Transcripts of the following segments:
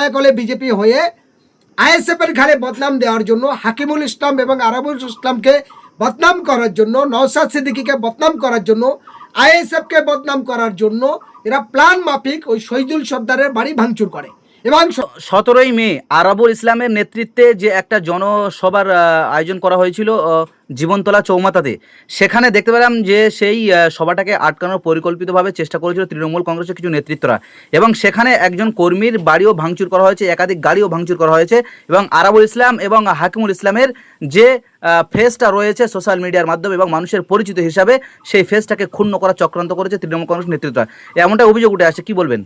নয়া কলে বিজেপি হয়ে আইএসএফের ঘাড়ে বদনাম দেওয়ার জন্য, হাকিমুল ইসলাম এবং আরাবুল ইসলামকে বদনাম করার জন্য, নওশাদ সিদ্দিকীকে বদনাম করার জন্য, আইএসএফকে বদনাম করার জন্য এরা প্ল্যান মাফিক ওই শহীদুল সর্দারের বাড়ি ভাঙচুর করে। এবং 17ই মে আরাবুল ইসলামের নেতৃত্বে যে একটা জনসভার আয়োজন করা হয়েছিল জীবনতলা চৌমাথাতে, সেখানে দেখতে পেলাম যে সেই সভাটাকে আটকানোর পরিকল্পিতভাবে চেষ্টা করেছিল তৃণমূল কংগ্রেসের কিছু নেতৃত্বরা, এবং সেখানে একজন কর্মীর বাড়িও ভাঙচুর করা হয়েছে, একাধিক গাড়িও ভাঙচুর করা হয়েছে, এবং আরাবুল ইসলাম এবং হাকিমুল ইসলামের যে ফেসটা রয়েছে সোশ্যাল মিডিয়ার মাধ্যমে এবং মানুষের পরিচিত হিসাবে, সেই ফেসটাকে ক্ষুণ্ণ করার চক্রান্ত করেছে তৃণমূল কংগ্রেস নেতৃত্বরা, এমনটা অভিযোগ উঠে আসছে। কি বলবেন?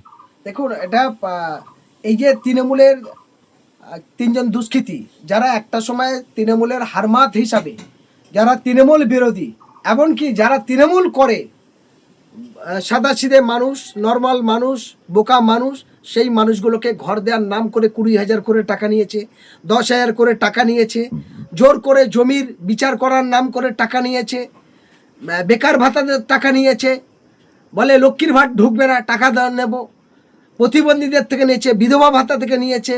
দেখুন, এটা এই যে তৃণমূলের তিনজন দুষ্কৃতী, যারা একটা সময় তৃণমূলের হারমাত হিসাবে, যারা তৃণমূল বিরোধী, এমনকি যারা তৃণমূল করে সাদাসিধে মানুষ, নর্মাল মানুষ, বোকা মানুষ, সেই মানুষগুলোকে ঘর দেওয়ার নাম করে 20,000 করে টাকা নিয়েছে, 10,000 করে টাকা নিয়েছে, জোর করে জমির বিচার করার নাম করে টাকা নিয়েছে, বেকার ভাতাদের টাকা নিয়েছে, বলে লক্ষ্মীর ভাট ঢুকবে না, টাকা নেব, প্রতিবন্ধীদের থেকে নিয়েছে, বিধবা ভাতা থেকে নিয়েছে।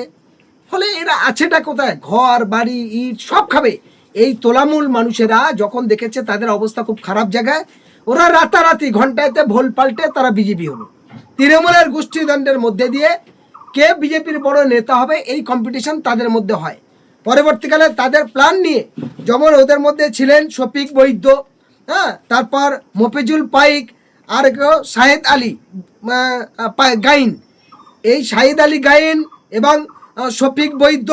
ফলে এরা আছেটা কোথায়? ঘর বাড়ি ইট সব খাবে। এই তোলামূল মানুষেরা যখন দেখেছে তাদের অবস্থা খুব খারাপ জায়গায়, ওরা রাতারাতি ঘন্টাতে ভোল পাল্টে তারা বিজেপি হলো। তৃণমূলের গোষ্ঠীদ্বন্দ্বের মধ্যে দিয়ে কে বিজেপির বড় নেতা হবে এই কম্পিটিশন তাদের মধ্যে হয়। পরবর্তীকালে তাদের প্ল্যান নিয়ে, যেমন ওদের মধ্যে ছিলেন শফিক বৈদ্য, হ্যাঁ, তারপর মফিজুল পাইক, আর শাহেদ আলী গাইন। এই শাহিদ আলী গাইন এবং শফিক বৈদ্য,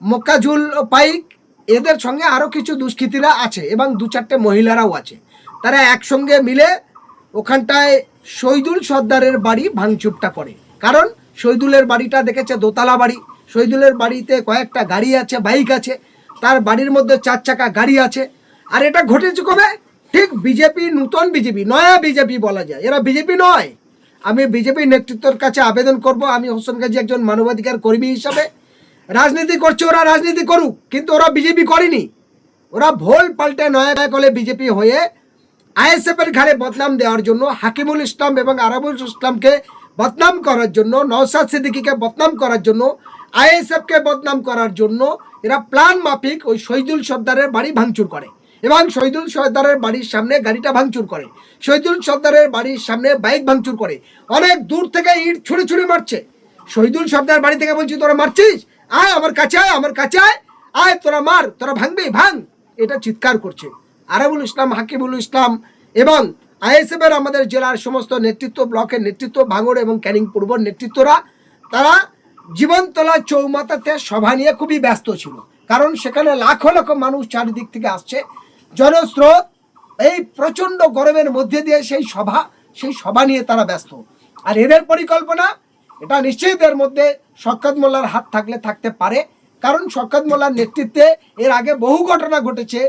মোকাজুল পাইক, এদের সঙ্গে আরও কিছু দুষ্কৃতীরা আছে এবং 2-4টে মহিলারাও আছে। তারা একসঙ্গে মিলে ওখানটায় শহীদুল সর্দারের বাড়ি ভাঙচুরটা করে। কারণ শহীদুলের বাড়িটা দেখেছে দোতলা বাড়ি, শহীদুলের বাড়িতে কয়েকটা গাড়ি আছে, বাইক আছে, তার বাড়ির মধ্যে 4 চাকা গাড়ি আছে। আর এটা ঘটেছে কবে? ঠিক বিজেপি, নূতন বিজেপি, নয়া বিজেপি বলা যায়, এরা বিজেপি নয়। আমি বিজেপি নেতৃত্বের কাছে আবেদন করব, আমি হোসেন গাজী একজন মানবাধিকার কর্মী হিসাবে, রাজনীতি করছে ওরা, রাজনীতি করুক, কিন্তু ওরা বিজেপি করেনি। ওরা ভোল পাল্টে নয়া কলে বিজেপি হয়ে আইএসএফের ঘাড়ে বদনাম দেওয়ার জন্য, হাকিমুল ইসলাম এবং আরাবুল ইসলামকে বদনাম করার জন্য, নওশাদ সিদ্দিকীকে বদনাম করার জন্য, আইএসএফকে বদনাম করার জন্য এরা প্ল্যান মাফিক ওই শহীদুল সর্দারের বাড়ি ভাঙচুর করে এবং শহীদুল সর্দারের বাড়ির সামনে গাড়িটা ভাঙচুর করে, শহীদুল সর্দারের বাড়ির সামনে বাইক ভাঙচুর করে, অনেক দূর থেকে ইট ছুঁড়ে ছুঁড়ে মারছে। শহীদুল সর্দার বাড়ি থেকে বলছি, তোরা মারছিস, আয় আমার কাছে, আয় আমার কাছে, আয় আয়, তোরা মার, তোরা ভাঙবি ভাঙ, এটা চিৎকার করছে। আরাবুল ইসলাম, হাকিমুল ইসলাম এবং আইএসএফের আমাদের জেলার সমস্ত নেতৃত্ব, ব্লকের নেতৃত্ব, ভাঙড় এবং ক্যানিং পূর্বর নেতৃত্বরা, তারা জীবনতলা চৌমাথাতে সভা নিয়ে খুবই ব্যস্ত ছিল। কারণ সেখানে লাখো লাখো মানুষ চারিদিক থেকে আসছে, জনস্রোত, এই প্রচণ্ড গরমের মধ্যে দিয়ে সেই সভা নিয়ে তারা ব্যস্ত। আর এদের পরিকল্পনা, এটা নিশ্চয়ই এর মধ্যে শওকত মোল্লার হাত থাকলে থাকতে পারে। কারণ শওকত মোল্লার নেতৃত্বে এর আগে বহু ঘটনা ঘটেছে।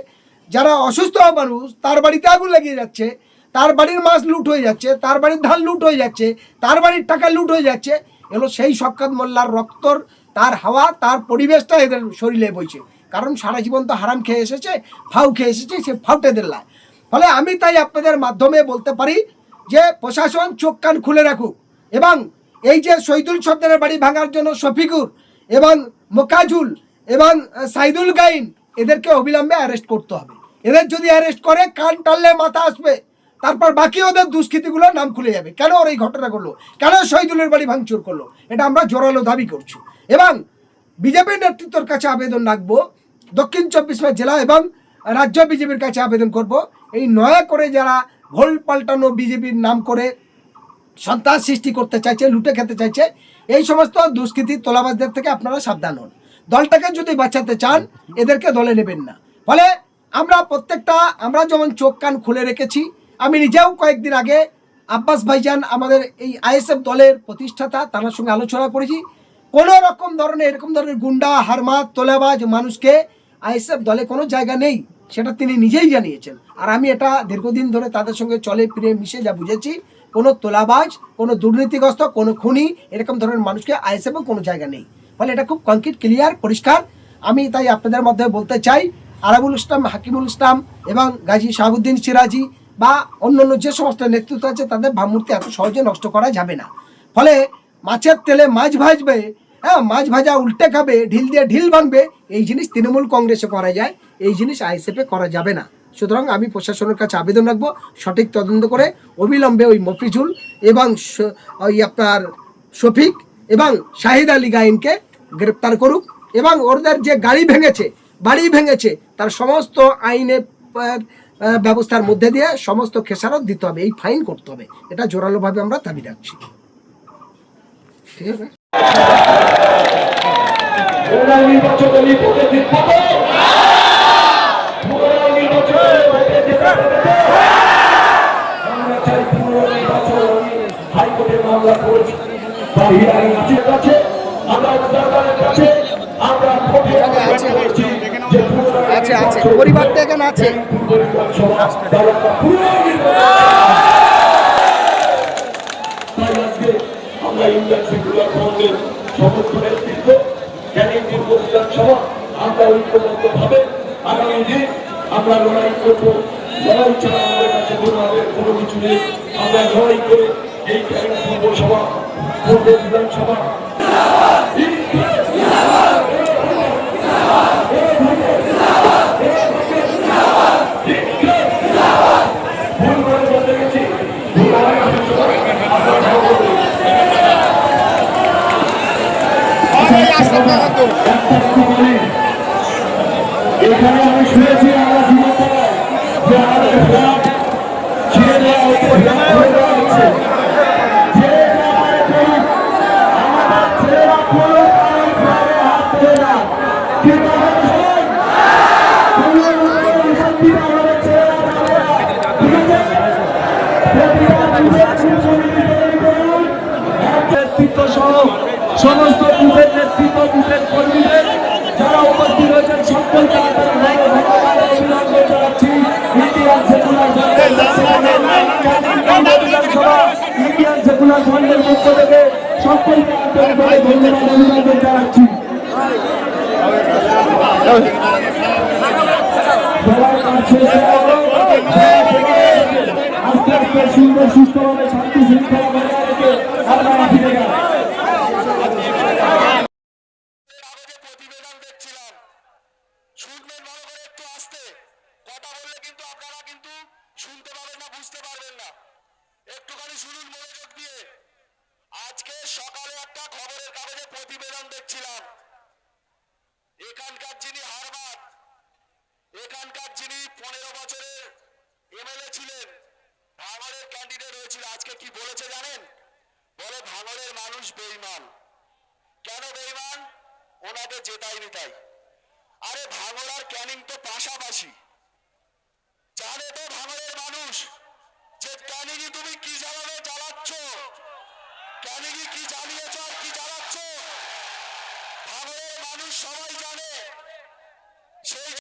যারা অসুস্থ মানুষ, তার বাড়িতে আগুন লাগিয়ে যাচ্ছে, তার বাড়ির মাছ লুট হয়ে যাচ্ছে, তার বাড়ির ধান লুট হয়ে যাচ্ছে, তার বাড়ির টাকা লুট হয়ে যাচ্ছে। এগুলো সেই শওকত মোল্লার রক্তর, তার হাওয়া, তার পরিবেশটা এদের শরীরে বইছে। কারণ সারা জীবন তো হারাম খেয়ে এসেছে, ফাউ খেয়ে এসেছে, সে ফাউটে দিল্লায়। ফলে আমি তাই আপনাদের মাধ্যমে বলতে পারি যে প্রশাসন চোখ কান খুলে রাখুক এবং এই যে শহীদুল সর্দারের বাড়ি ভাঙার জন্য শফিকুর এবং মোকাজুল এবং সাইদুল গাইন, এদেরকে অবিলম্বে অ্যারেস্ট করতে হবে। এদের যদি অ্যারেস্ট করে, কান টানলে মাথা আসবে, তারপর বাকি ওদের দুষ্কৃতিগুলোর নাম খুলে যাবে। কেন ওর এই ঘটনা করলো, কেন শহীদুলের বাড়ি ভাঙচুর করলো, এটা আমরা জোরালো দাবি করছি। এবং বিজেপির নেতৃত্বের কাছে আবেদন রাখবো, দক্ষিণ 24 পরগনা জেলা এবং রাজ্য বিজেপির কাছে আবেদন করব, এই নয়া করে যারা ভোল পাল্টানো বিজেপির নাম করে সন্ত্রাস সৃষ্টি করতে চাইছে, লুটে খেতে চাইছে, এই সমস্ত দুষ্কৃতী তোলাবাজদের থেকে আপনারা সাবধান হন। দলটাকে যদি বাঁচাতে চান, এদেরকে দলে নেবেন না। ফলে আমরা যেমন চোখ কান খুলে রেখেছি, আমি নিজেও কয়েকদিন আগে আব্বাস ভাইজান, আমাদের এই আইএসএফ দলের প্রতিষ্ঠাতা, তার সঙ্গে আলোচনা করেছি। কোনো রকম ধরনের এরকম ধরনের গুন্ডা, হারমাত, তোলাবাজ মানুষকে আইএসএফ দলে কোনো জায়গা নেই, সেটা তিনি নিজেই জানিয়েছেন। আর আমি এটা দীর্ঘদিন ধরে তাদের সঙ্গে চলে ফিরে মিশে যা বুঝেছি, কোনো তোলাবাজ, কোনো দুর্নীতিগ্রস্ত, কোনো খুনি, এরকম ধরনের মানুষকে আইএসএফে কোনো জায়গা নেই। ফলে এটা খুব কংক্রিট, ক্লিয়ার, পরিষ্কার। আমি তাই আপনাদের মধ্যে বলতে চাই, আরাবুল ইসলাম, হাকিমুল ইসলাম এবং গাজী শাহাবুদ্দিন সিরাজি বা অন্যান্য যে সমস্ত নেতৃত্ব আছে, তাদের ভাবমূর্তি এত সহজে নষ্ট করা যাবে না। ফলে মাছের তেলে মাছ ভাজবে, হ্যাঁ, মাছ ভাজা উল্টে খাবে, ঢিল দিয়ে ঢিল ভাঙবে, এই জিনিস তৃণমূল কংগ্রেসে করা যায়, এই জিনিস আইএসএফে করা যাবে না। সুতরাং আমি প্রশাসনের কাছে আবেদন রাখবো, সঠিক তদন্ত করে অবিলম্বে ওই মফিজুল এবং ওই আপনার শফিক এবং শাহিদ আলী গাইনকে গ্রেপ্তার করুক, এবং ওদের যে বাড়ি ভেঙেছে তার সমস্ত আইনে ব্যবস্থার মধ্যে দিয়ে সমস্ত খেসারত দিতে হবে, এই ফাইন করতে হবে। এটা জোরালোভাবে আমরা দাবি রাখছি। ঠিক আছে। আছে পরিবারটা এখানে আছে। আমরা ইন্ডিয়ান সেকুলার ফ্রন্টের সমস্ত নেতৃত্ব ক্যানিং বিধানসভা আমরা ঐক্যবদ্ধভাবে আগামী দিন আমরা লড়াই করবো। লড়াই ছাড়া আমাদের কাছে কোনো কিছু নেই। আমরা লড়াই করে এই ক্যানিং পৌরসভা পূর্ব বিধানসভা এখানে আমি শুনেছি আমরা জীবনতলায় যে আমাদের ফ্ল্যাট ছিঁড়ে দেওয়া হচ্ছে, আমাদের ছেলেরা করুক, আমি ফ্ল্যাটে হাত দেবে না। কিন্তু আমাদের সবাই আমাদের ছেলেরা যাবে না। ঠিক আছে, নেতৃত্ব সহ সমস্ত বুথের নেতৃত্ব, বুথের কর্মীদের যারা উপস্থিত হয়েছেন সকলকে অভিনন্দন জানাচ্ছি। ইন্ডিয়ান সেকুলার ফ্রন্টের পক্ষ থেকে সকলকে আন্তরিকভাবে ধন্যবাদ অভিনন্দন জানাচ্ছি। আস্তে আস্তে সুন্দর সুস্থভাবে শান্তি শৃঙ্খলা বজায় রেখে আপনারা ফিরে যান। শুনবেন ভালো করে, একটু আস্তে কথা বললে কিন্তু আপনারা কিন্তু শুনতে পাবেন না, বুঝতে পারবেন না। একটুখানি শুনুন মনোযোগ দিয়ে। আজকে সকালে একটা খবরের কাগজে প্রতিবেদন দেখছিলাম। এখানকার যিনি হারমাত, এখানকার যিনি 15 বছরের এমএলএ ছিলেন, ভাঙড়ের ক্যান্ডিডেট হয়েছিল, আজকে কি বলেছে জানেন? বলে ভাঙড়ের মানুষ বেঈমান। কেন বেঈমান? ওনাকে জেতায়নি তাই। আরে ভাঙড় আর ক্যানিং তো পাশাপাশি। জানে তো ভাঙড়ের মানুষ যে ক্যানিংই তুমি কি জ্বালাচ্ছ, ক্যানিংই কি জ্বালিয়েছ আর কি জ্বালাচ্ছ, ভাঙড়ের মানুষ সবাই জানে। সেই